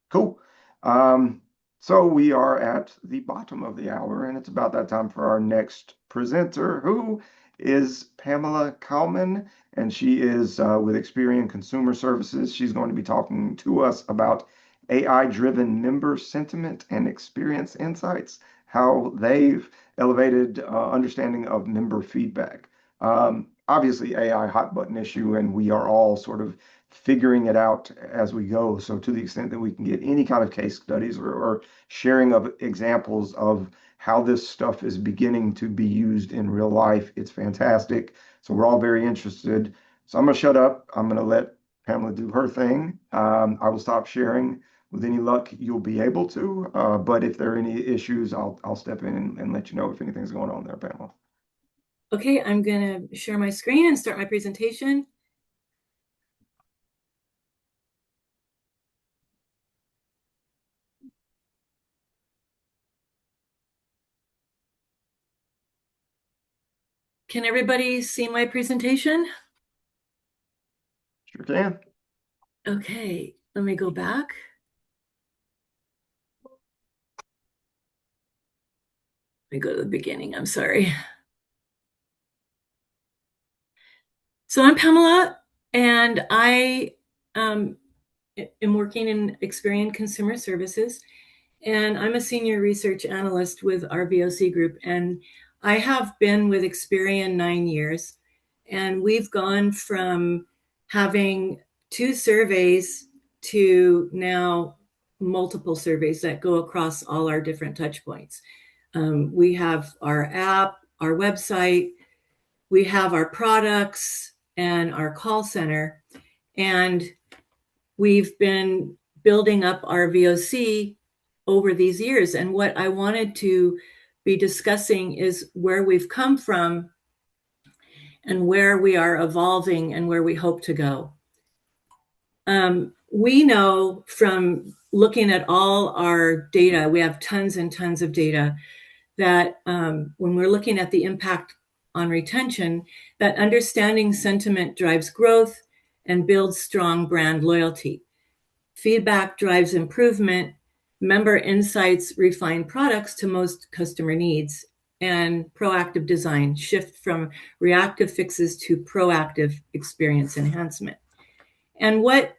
Cool. So we are at the bottom of the hour, and it's about that time for our next presenter, who is Pamela Kalman, and she is with Experian Consumer Services. She's going to be talking to us about AI-driven member sentiment and experience insights, how they've elevated understanding of member feedback. Obviously, AI hot button issue, and we are all sort of figuring it out as we go. So to the extent that we can get any kind of case studies or sharing of examples of how this stuff is beginning to be used in real life, it's fantastic. So we're all very interested. So I'm going to shut up. I'm going to let Pamela do her thing. I will stop sharing. With any luck, you'll be able to. But if there are any issues, I'll step in and let you know if anything's going on there, Pamela. Okay, I'm going to share my screen and start my presentation. Can everybody see my presentation? Sure can. Okay, let me go back. Let me go to the beginning. I'm sorry. So I'm Pamela, and I am working in Experian Consumer Services, and I'm a senior research analyst with our VOC group. And I have been with Experian 9 years, and we've gone from having two surveys to now multiple surveys that go across all our different touch points. We have our app, our website, we have our products and our call center. And we've been building up our VOC over these years. And what I wanted to be discussing is where we've come from and where we are evolving and where we hope to go. We know from looking at all our data, we have tons and tons of data, that when we're looking at the impact on retention, that understanding sentiment drives growth and builds strong brand loyalty. Feedback drives improvement. Member insights refine products to most customer needs. And proactive design shift from reactive fixes to proactive experience enhancement. And what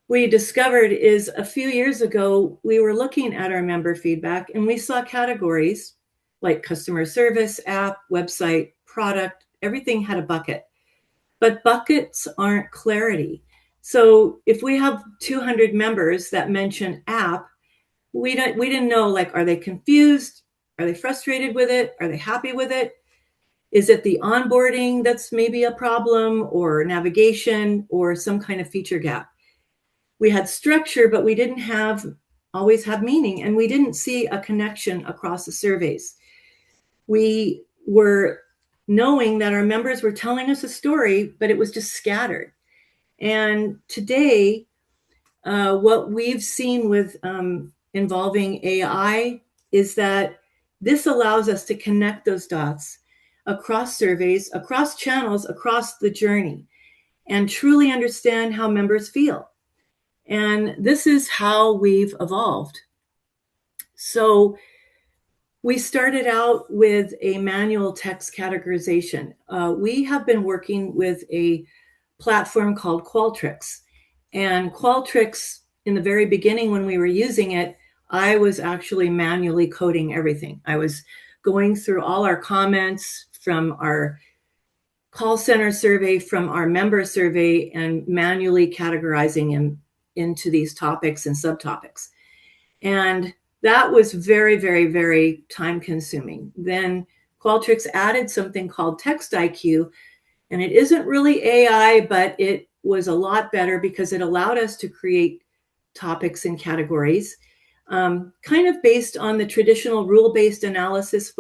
we discovered is a few years ago, we were looking at our member feedback and we saw categories like customer service, app, website, product, everything had a bucket. But buckets aren't clarity. So if we have 200 members that mention app, we didn't know, like, are they confused? Are they frustrated with it? Are they happy with it? Is it the onboarding that's maybe a problem, or navigation, or some kind of feature gap? We had structure, but we didn't have always have meaning, and we didn't see a connection across the surveys. We were knowing that our members were telling us a story, but it was just scattered. And today, what we've seen with involving AI is that this allows us to connect those dots across surveys, across channels, across the journey, and truly understand how members feel. And this is how we've evolved. So we started out with a manual text categorization. We have been working with a platform called Qualtrics. And Qualtrics, in the very beginning when we were using it, I was actually manually coding everything. I was going through all our comments from our call center survey, from our member survey, and manually categorizing them into these topics and subtopics. And that was very, very, very time consuming. Then Qualtrics added something called Text IQ, and it isn't really AI, but it was a lot better because it allowed us to create topics and categories, kind of based on the traditional rule-based analysis,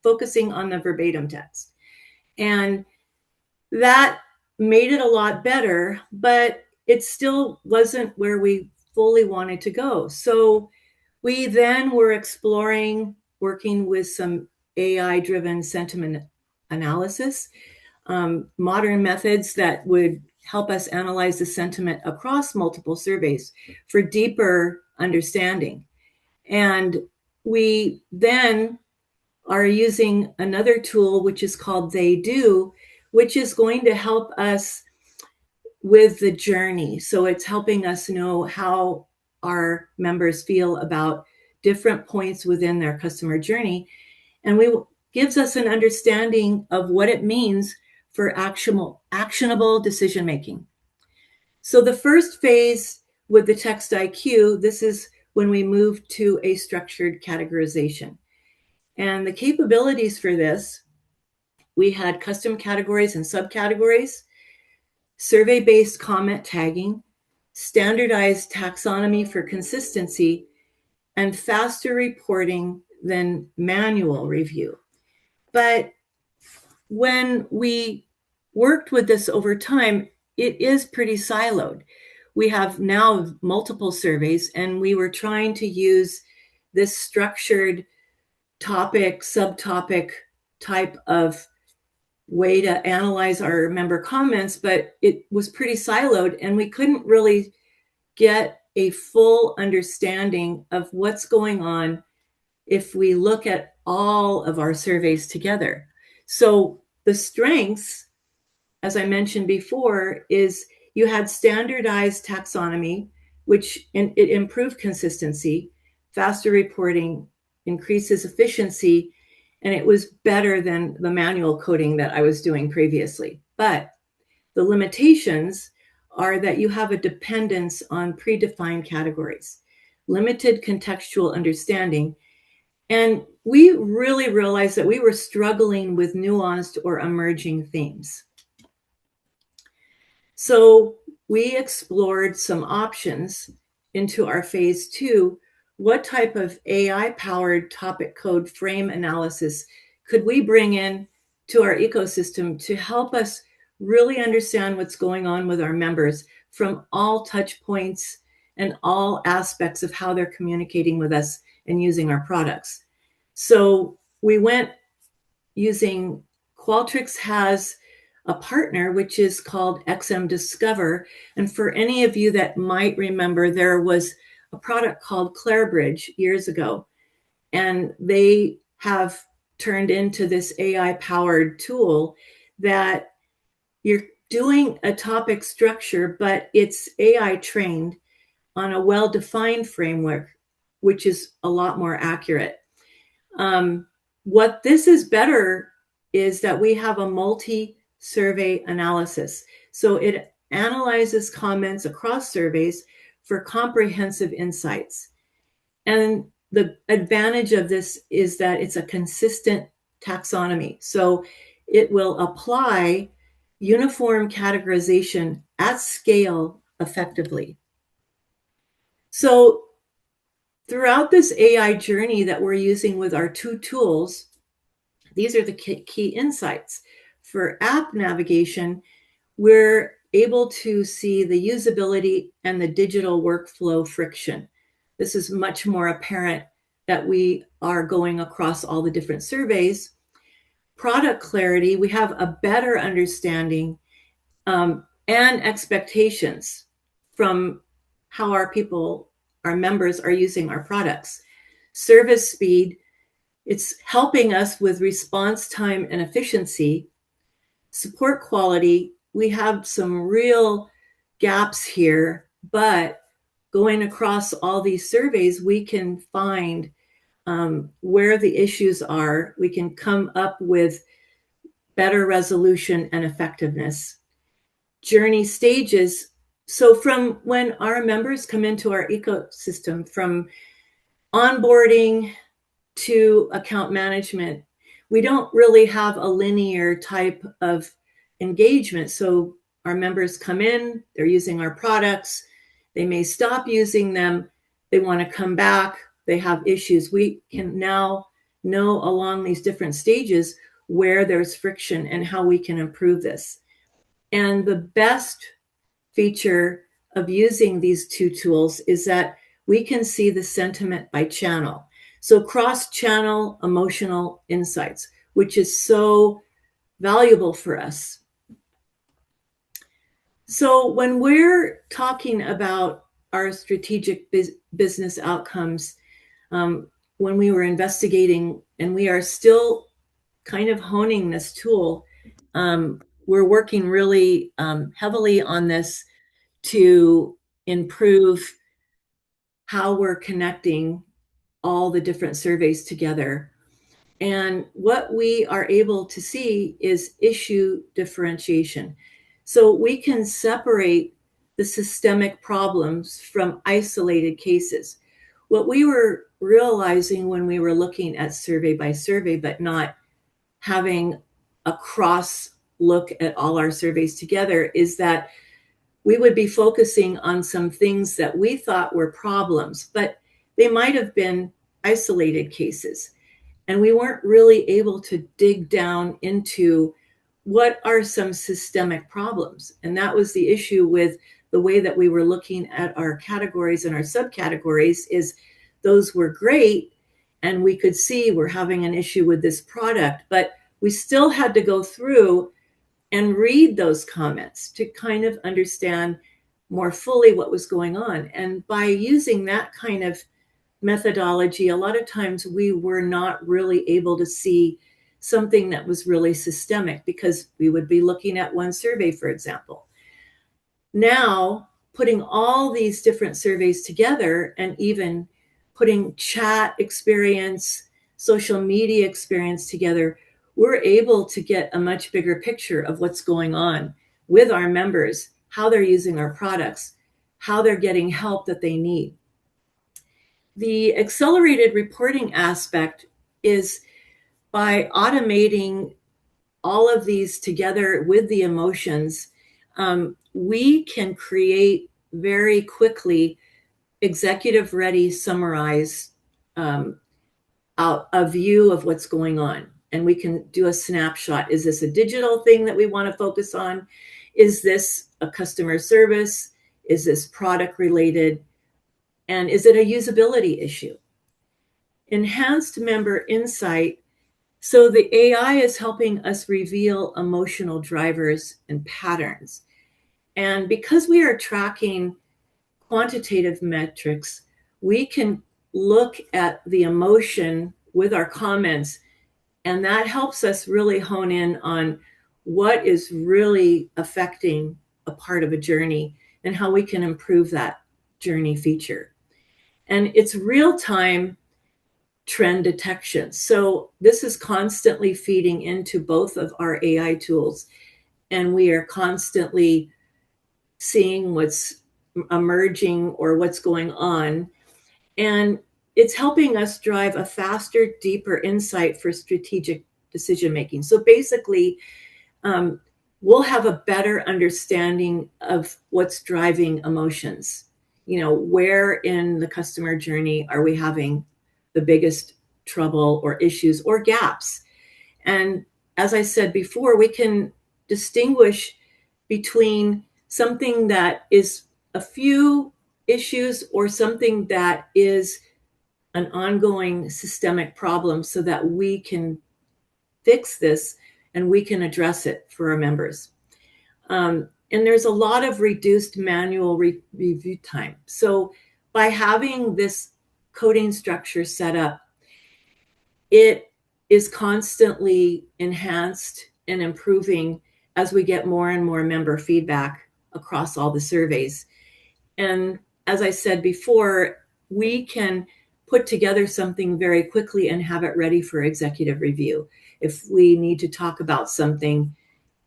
focusing on the verbatim text. And that made it a lot better, but it still wasn't where we fully wanted to go. So we then were exploring working with some AI-driven sentiment analysis, modern methods that would help us analyze the sentiment across multiple surveys for deeper understanding. And we then are using another tool, which is called They Do, which is going to help us with the journey. So it's helping us know how our members feel about different points within their customer journey. And we gives us an understanding of what it means for actionable decision making. So the first phase with the text IQ, this is when we move to a structured categorization. And the capabilities for this, we had custom categories and subcategories, survey-based comment tagging, standardized taxonomy for consistency, and faster reporting than manual review. But when we worked with this over time, it is pretty siloed. We have now multiple surveys, and we were trying to use this structured topic, subtopic type of way to analyze our member comments, but it was pretty siloed, and we couldn't really get a full understanding of what's going on if we look at all of our surveys together. So the strengths, as I mentioned before, is you had standardized taxonomy, which it improved consistency, faster reporting, increases efficiency, and it was better than the manual coding that I was doing previously. But the limitations are that you have a dependence on predefined categories, limited contextual understanding, and we really realized that we were struggling with nuanced or emerging themes. So we explored some options into our phase 2. What type of AI-powered topic code frame analysis could we bring in to our ecosystem to help us really understand what's going on with our members from all touch points and all aspects of how they're communicating with us and using our products? So we went using Qualtrics has a partner, which is called XM Discover. And for any of you that might remember, there was a product called Clarebridge years ago, and they have turned into this AI powered tool that you're doing a topic structure, but it's AI trained on a well-defined framework, which is a lot more accurate. What this is better is that we have a multi-survey analysis. So it analyzes comments across surveys for comprehensive insights. And the advantage of this is that it's a consistent taxonomy. So it will apply uniform categorization at scale effectively. So throughout this AI journey that we're using with our 2 tools, these are the key insights. For app navigation, we're able to see the usability and the digital workflow friction. This is much more apparent that we are going across all the different surveys. Product clarity, we have a better understanding and expectations from how our members are using our products. Service speed, it's helping us with response time and efficiency. Support quality, we have some real gaps here, but going across all these surveys, we can find where the issues are. We can come up with better resolution and effectiveness. Journey stages. So from when our members come into our ecosystem, from onboarding to account management, we don't really have a linear type of engagement. So our members come in, they're using our products, they may stop using them, they want to come back, they have issues. We can now know along these different stages where there's friction and how we can improve this. And the best feature of using these 2 tools is that we can see the sentiment by channel. So cross-channel emotional insights, which is so valuable for us. So when we're talking about our strategic business outcomes when we were investigating, and we are still kind of honing this tool. We're working really heavily on this to improve how we're connecting all the different surveys together. And what we are able to see is issue differentiation. So we can separate the systemic problems from isolated cases. What we were realizing when we were looking at survey by survey, but not having a cross look at all our surveys together, is that we would be focusing on some things that we thought were problems, but they might have been isolated cases. And we weren't really able to dig down into what are some systemic problems. And that was the issue with the way that we were looking at our categories and our subcategories. Is those were great, and we could see we're having an issue with this product, but we still had to go through and read those comments to kind of understand more fully what was going on. And by using that kind of methodology, a lot of times we were not really able to see something that was really systemic, because we would be looking at one survey, for example. Now, putting all these different surveys together, and even putting chat experience, social media experience together, we're able to get a much bigger picture of what's going on with our members, how they're using our products, how they're getting help that they need. The accelerated reporting aspect is by automating all of these together with the emotions, we can create very quickly executive ready summarize a view of what's going on. And we can do a snapshot. Is this a digital thing that we want to focus on? Is this a customer service? Is this product related? And is it a usability issue? Enhanced member insight. So the AI is helping us reveal emotional drivers and patterns. And because we are tracking quantitative metrics, we can look at the emotion with our comments, and that helps us really hone in on what is really affecting a part of a journey and how we can improve that journey feature. And it's real time trend detection. So this is constantly feeding into both of our AI tools, and we are constantly seeing what's emerging or what's going on. And it's helping us drive a faster, deeper insight for strategic decision making. So basically, we'll have a better understanding of what's driving emotions. You know, where in the customer journey are we having the biggest trouble or issues or gaps? And as I said before, we can distinguish between something that is a few issues or something that is an ongoing systemic problem, so that we can fix this and we can address it for our members. And there's a lot of reduced manual review time. So by having this coding structure set up, it is constantly enhanced and improving as we get more and more member feedback across all the surveys. And as I said before, we can put together something very quickly and have it ready for executive review. If we need to talk about something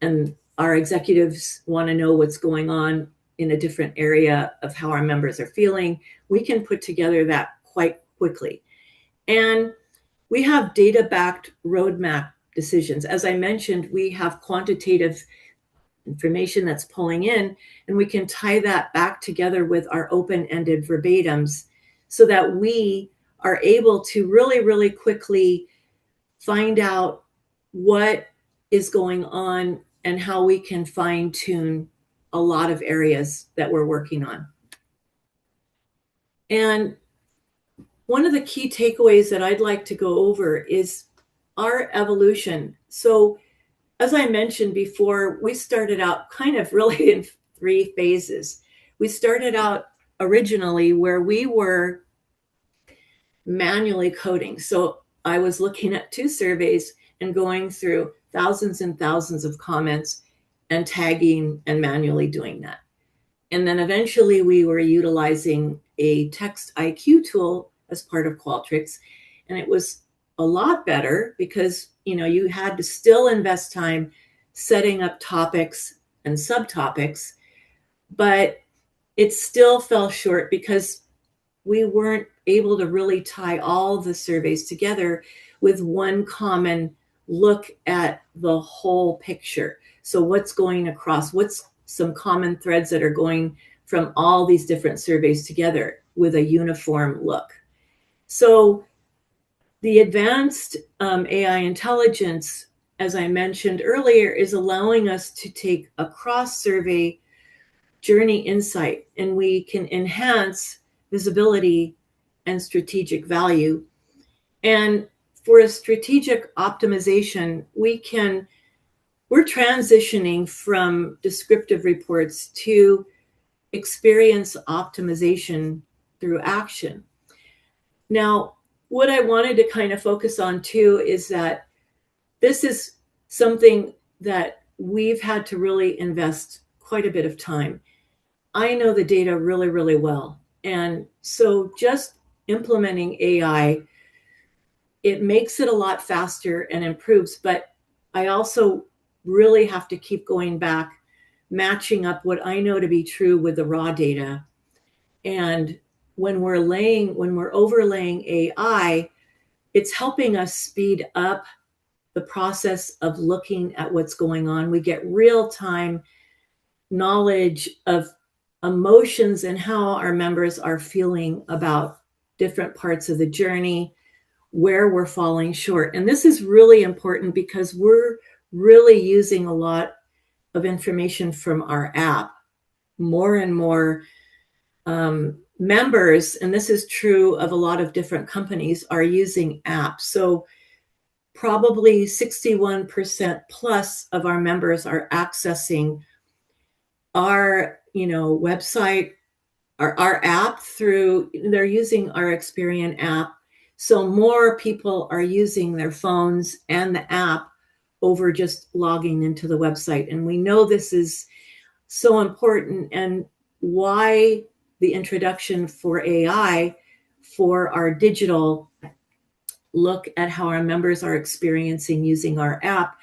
and our executives want to know what's going on in a different area of how our members are feeling, we can put together that quite quickly. And we have data-backed roadmap decisions. As I mentioned, we have quantitative information that's pulling in, and we can tie that back together with our open-ended verbatims, so that we are able to really, really quickly find out what is going on and how we can fine tune a lot of areas that we're working on. And one of the key takeaways that I'd like to go over is our evolution. So, as I mentioned before, we started out kind of really in three phases. We started out originally where we were manually coding. So I was looking at two surveys and going through thousands and thousands of comments and tagging and manually doing that. And then eventually we were utilizing a text IQ tool as part of Qualtrics. And it was a lot better because, you had to still invest time setting up topics and subtopics, but it still fell short because we weren't able to really tie all the surveys together with one common look at the whole picture. So, what's going across? What's some common threads that are going from all these different surveys together with a uniform look? So, the advanced AI intelligence, as I mentioned earlier, is allowing us to take a cross survey journey insight, and we can enhance visibility and strategic value. And for a strategic optimization, we're transitioning from descriptive reports to experience optimization through action. Now, what I wanted to kind of focus on too is that this is something that we've had to really invest quite a bit of time. I know the data really, really well. And so just implementing AI, it makes it a lot faster and improves. But I also really have to keep going back, matching up what I know to be true with the raw data. And when we're overlaying AI, it's helping us speed up the process of looking at what's going on. We get real time knowledge of emotions and how our members are feeling about different parts of the journey, where we're falling short. And this is really important because we're really using a lot of information from our app. More and more members, and this is true of a lot of different companies, are using apps. So probably 61% plus of our members are accessing our website, our app, through they're using our Experian app. So more people are using their phones and the app over just logging into the website. And we know this is so important, and why the introduction for AI for our digital look at how our members are experiencing using our app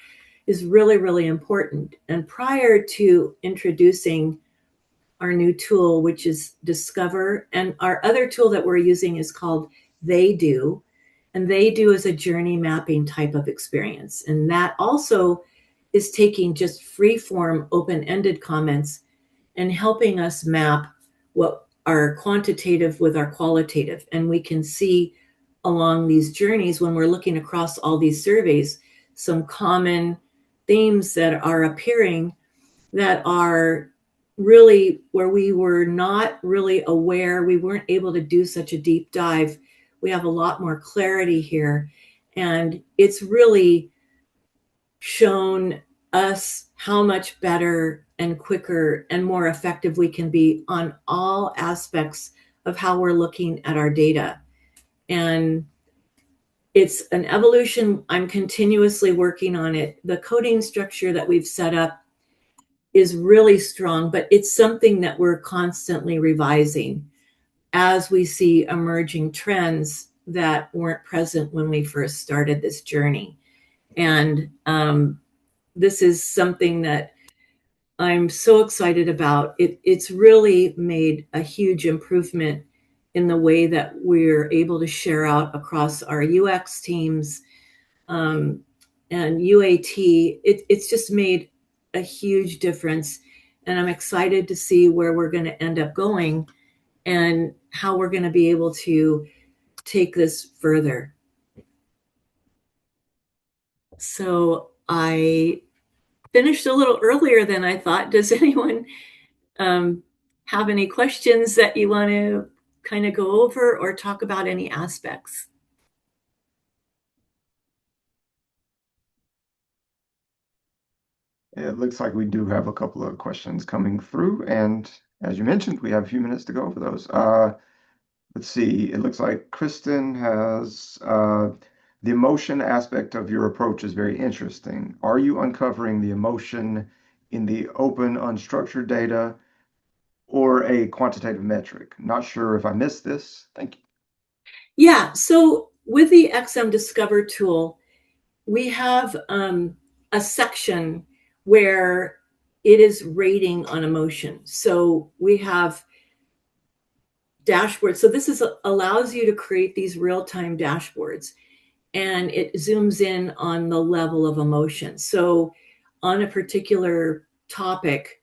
is really, really important. And prior to introducing our new tool, which is Discover, and our other tool that we're using is called They Do. And They Do is a journey mapping type of experience. And that also is taking just free form, open ended comments and helping us map what are quantitative with our qualitative. And we can see along these journeys, when we're looking across all these surveys, some common themes that are appearing that are really where we were not really aware, we weren't able to do such a deep dive. We have a lot more clarity here. And it's really shown us how much better and quicker and more effective we can be on all aspects of how we're looking at our data. And it's an evolution. I'm continuously working on it. The coding structure that we've set up is really strong, but it's something that we're constantly revising as we see emerging trends that weren't present when we first started this journey. And this is something that I'm so excited about. It's really made a huge improvement in the way that we're able to share out across our UX teams, um, and UAT. It's just made a huge difference. And I'm excited to see where we're going to end up going and how we're going to be able to take this further. So I finished a little earlier than I thought. Does anyone um, have any questions that you want to kind of go over or talk about any aspects? It looks like we do have a couple of questions coming through, and as you mentioned, we have a few minutes to go over those. Let's see. It looks like Kristen has the emotion aspect of your approach is very interesting. Are you uncovering the emotion in the open, unstructured data or a quantitative metric? Not sure if I missed this. Thank you. Yeah, so with the XM Discover tool, we have a section where it is rating on emotion. So we have dashboards. So allows you to create these real-time dashboards, and it zooms in on the level of emotion. So on a particular topic,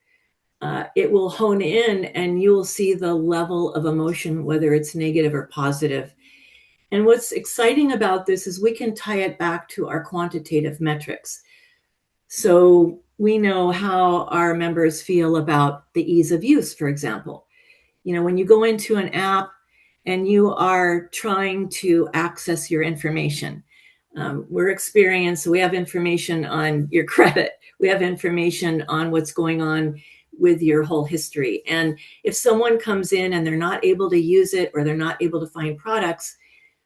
it will hone in and you will see the level of emotion, whether it's negative or positive. And what's exciting about this is we can tie it back to our quantitative metrics. So we know how our members feel about the ease of use, for example. When you go into an app and you are trying to access your information, we're experienced, so we have information on your credit, we have information on what's going on with your whole history. And if someone comes in and they're not able to use it or they're not able to find products,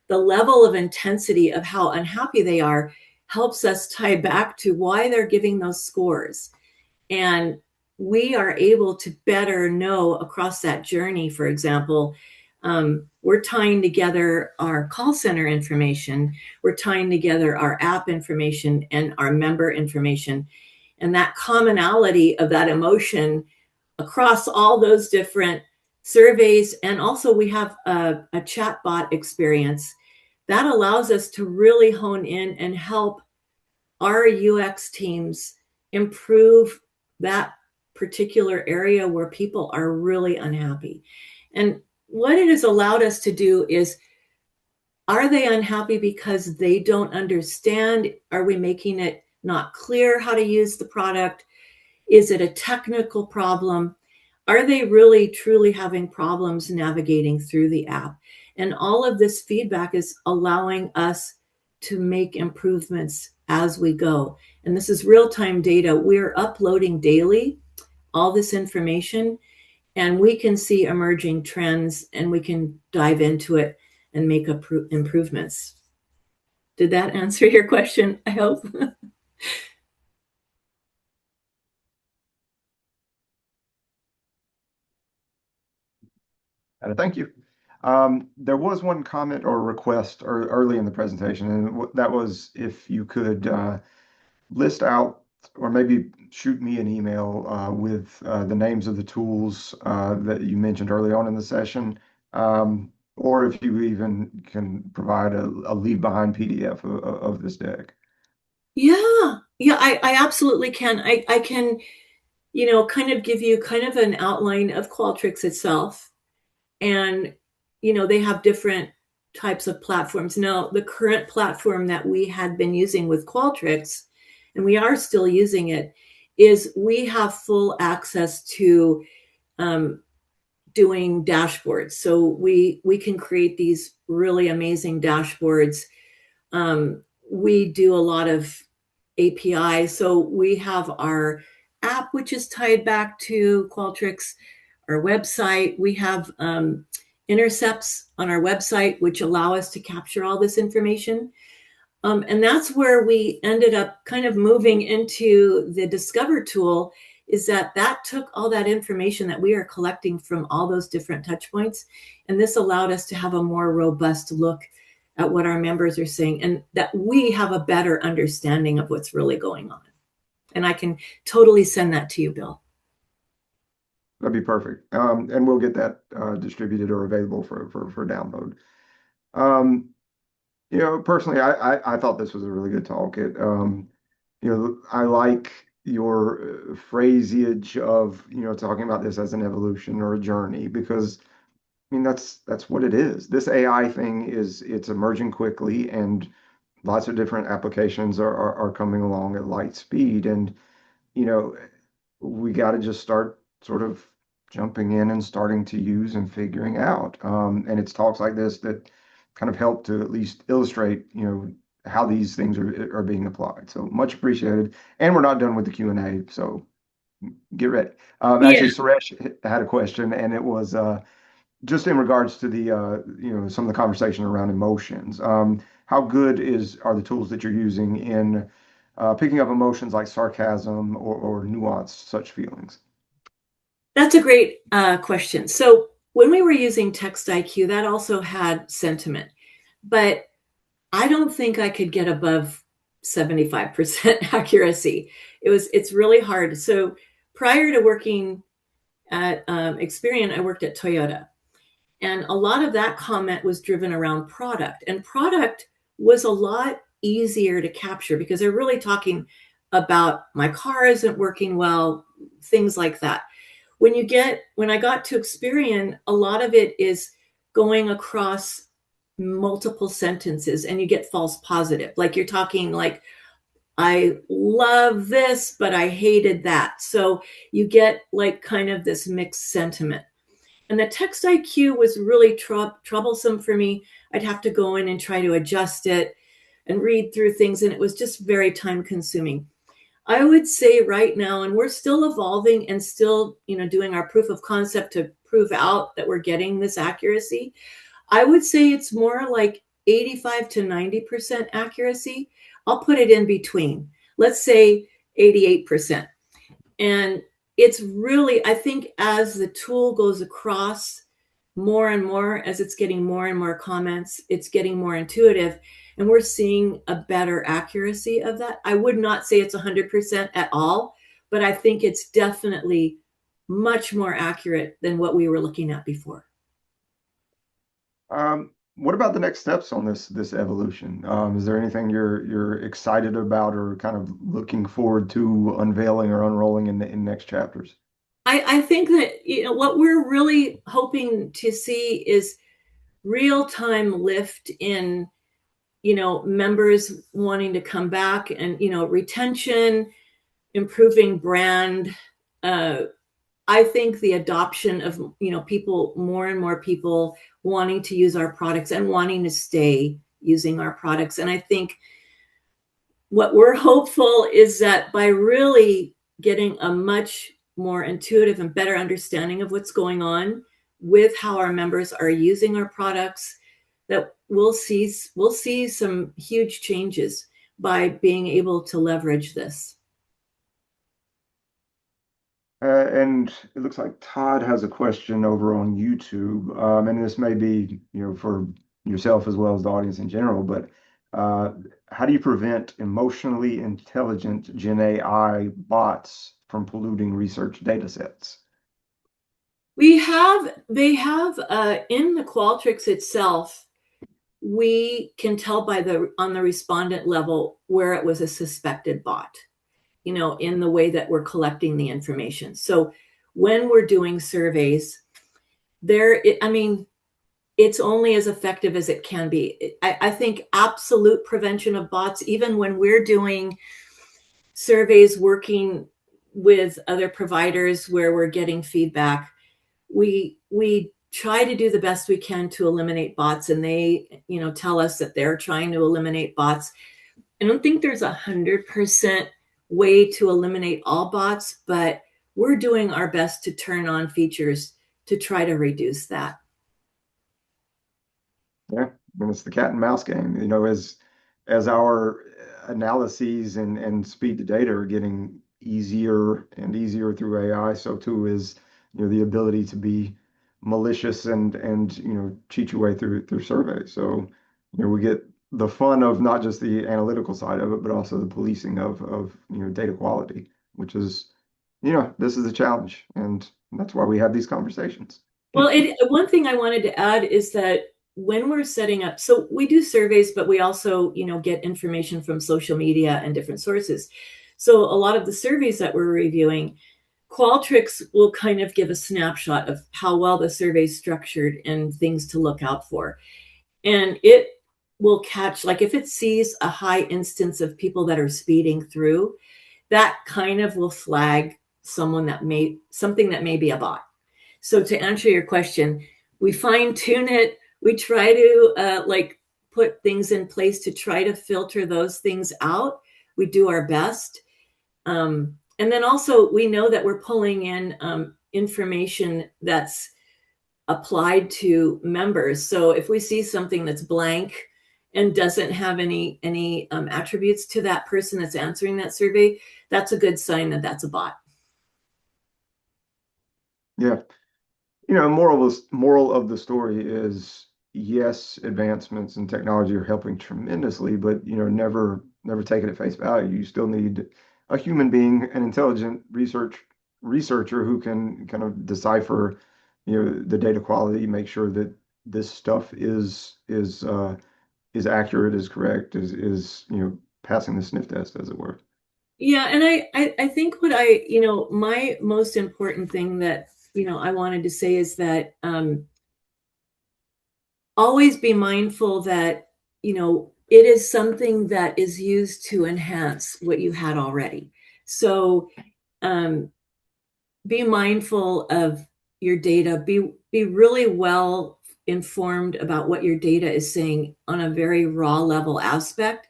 the level of intensity of how unhappy they are helps us tie back to why they're giving those scores. And we are able to better know across that journey. For example, we're tying together our call center information, we're tying together our app information and our member information, and that commonality of that emotion across all those different surveys. And also we have a chatbot experience that allows us to really hone in and help our UX teams improve that particular area where people are really unhappy. And what it has allowed us to do is, are they unhappy because they don't understand? Are we making it not clear how to use the product? Is it a technical problem? Are they really truly having problems navigating through the app? And all of this feedback is allowing us to make improvements as we go. And this is real time data. We're uploading daily all this information, and we can see emerging trends and we can dive into it and make improvements. Did that answer your question? I hope. Thank you. There was one comment or request early in the presentation, and that was if you could list out or maybe shoot me an email with the names of the tools that you mentioned early on in the session, or if you even can provide a leave behind PDF of this deck. Yeah, yeah, I absolutely can. I can, kind of give you kind of an outline of Qualtrics itself. And, they have different types of platforms. Now, the current platform that we had been using with Qualtrics, and we are still using it, is we have full access to um, doing dashboards. So we can create these really amazing dashboards. We do a lot of API. So we have our app, which is tied back to Qualtrics, our website. We have intercepts on our website, which allow us to capture all this information. And that's where we ended up kind of moving into the Discover tool, is that took all that information that we are collecting from all those different touch points. And this allowed us to have a more robust look at what our members are saying, and that we have a better understanding of what's really going on. And I can totally send that to you, Bill. That'd be perfect. And we'll get that distributed or available for download. Um, personally, I thought this was a really good talk. I like your phraseage of, talking about this as an evolution or a journey, because I mean that's what it is. This AI thing it's emerging quickly, and lots of different applications are coming along at light speed, and you know we got to just start sort of jumping in and starting to use and figuring out. And it's talks like this that kind of help to at least illustrate, how these things are being applied. So much appreciated. And we're not done with the Q&A. So Get ready. Yeah, Actually, Suresh had a question, and it was just in regards to the some of the conversation around emotions. How good are the tools that you're using in picking up emotions like sarcasm or nuanced such feelings? that's a great question. So when we were using Text IQ, that also had sentiment, but I don't think I could get above 75% accuracy. It's really hard. So prior to working at Experian, I worked at Toyota. And a lot of that comment was driven around product. And product was a lot easier to capture because they're really talking about my car isn't working well, things like that. When I got to Experian, a lot of it is going across multiple sentences and you get false positive. Like you're talking like, I love this, but I hated that. So you get like kind of this mixed sentiment. And the text IQ was really troublesome for me. I'd have to go in and try to adjust it and read through things, and it was just very time consuming. I would say right now, and we're still evolving and still, doing our proof of concept to prove out that we're getting this accuracy. I would say it's more like 85 to 90% accuracy. I'll put it in between. Let's say 88%. And it's really, I think, as the tool goes across more and more, as it's getting more and more comments, it's getting more intuitive. And we're seeing a better accuracy of that. I would not say it's 100% at all, but I think it's definitely much more accurate than what we were looking at before. What about the next steps on this evolution? Is there anything you're excited about or kind of looking forward to unveiling or unrolling in next chapters? I think that what we're really hoping to see is real time lift in members wanting to come back and retention, improving brand. uh, I think the adoption of people, more and more people wanting to use our products and wanting to stay using our products. And I think what we're hopeful is that by really getting a much more intuitive and better understanding of what's going on with how our members are using our products, that we'll see some huge changes by being able to leverage this. And it looks like Todd has a question over on YouTube, and this may be, for yourself as well as the audience in general. But uh, how do you prevent emotionally intelligent Gen AI bots from polluting research data sets? They have in the Qualtrics itself, we can tell by the on the respondent level where it was a suspected bot, in the way that we're collecting the information. So when we're doing surveys, I mean, it's only as effective as it can be. I think absolute prevention of bots, even when we're doing surveys working with other providers where we're getting feedback, we try to do the best we can to eliminate bots, and they tell us that they're trying to eliminate bots. I don't think there's 100% way to eliminate all bots, but we're doing our best to turn on features to try to reduce that. Yeah, and it's the cat and mouse game. As our analyses and speed to data are getting easier and easier through AI, so too is the ability to be malicious and cheat your way through surveys. So we get the fun of not just the analytical side of it, but also the policing of data quality, which is this is a challenge, and that's why we have these conversations. Well, one thing I wanted to add is that when we're setting up, so we do surveys, but we also, get information from social media and different sources. So a lot of the surveys that we're reviewing, Qualtrics will kind of give a snapshot of how well the survey is structured and things to look out for. And it will catch, like if it sees a high instance of people that are speeding through, that kind of will flag something that may be a bot. So to answer your question, we fine tune it. We try to put things in place to try to filter those things out. We do our best. And then also, we know that we're pulling in information that's applied to members. So if we see something that's blank and doesn't have any attributes to that person that's answering that survey, that's a good sign that that's a bot. Yeah. Moral of the story is yes, advancements in technology are helping tremendously, but never take it at face value. You still need a human being, an intelligent researcher who can kind of decipher, the data quality, make sure that this stuff is accurate, is correct, is passing the sniff test, as it were. Yeah, and I think what my most important thing that I wanted to say is that always be mindful that it is something that is used to enhance what you had already. So um, be mindful of your data. Be really well informed about what your data is saying on a very raw level aspect,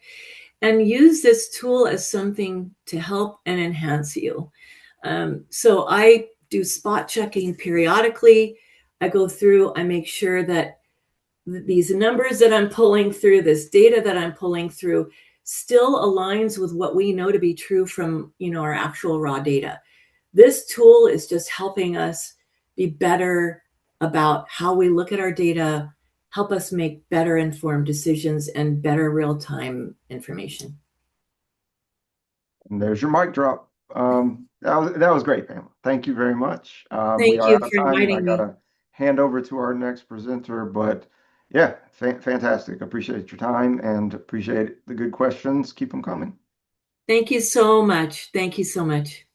and use this tool as something to help and enhance you. So I do spot checking periodically. I go through, I make sure that these numbers that I'm pulling through, this data that I'm pulling through, still aligns with what we know to be true from our actual raw data. This tool is just helping us be better about how we look at our data, help us make better informed decisions and better real time information. And there's your mic drop. That was great, Pamela. Thank you very much. We Thank are you out of for time, and I inviting me. gotta hand over to our next presenter. But yeah, fantastic. Appreciate your time and appreciate the good questions. Keep them coming. Thank you so much. Thank you so much.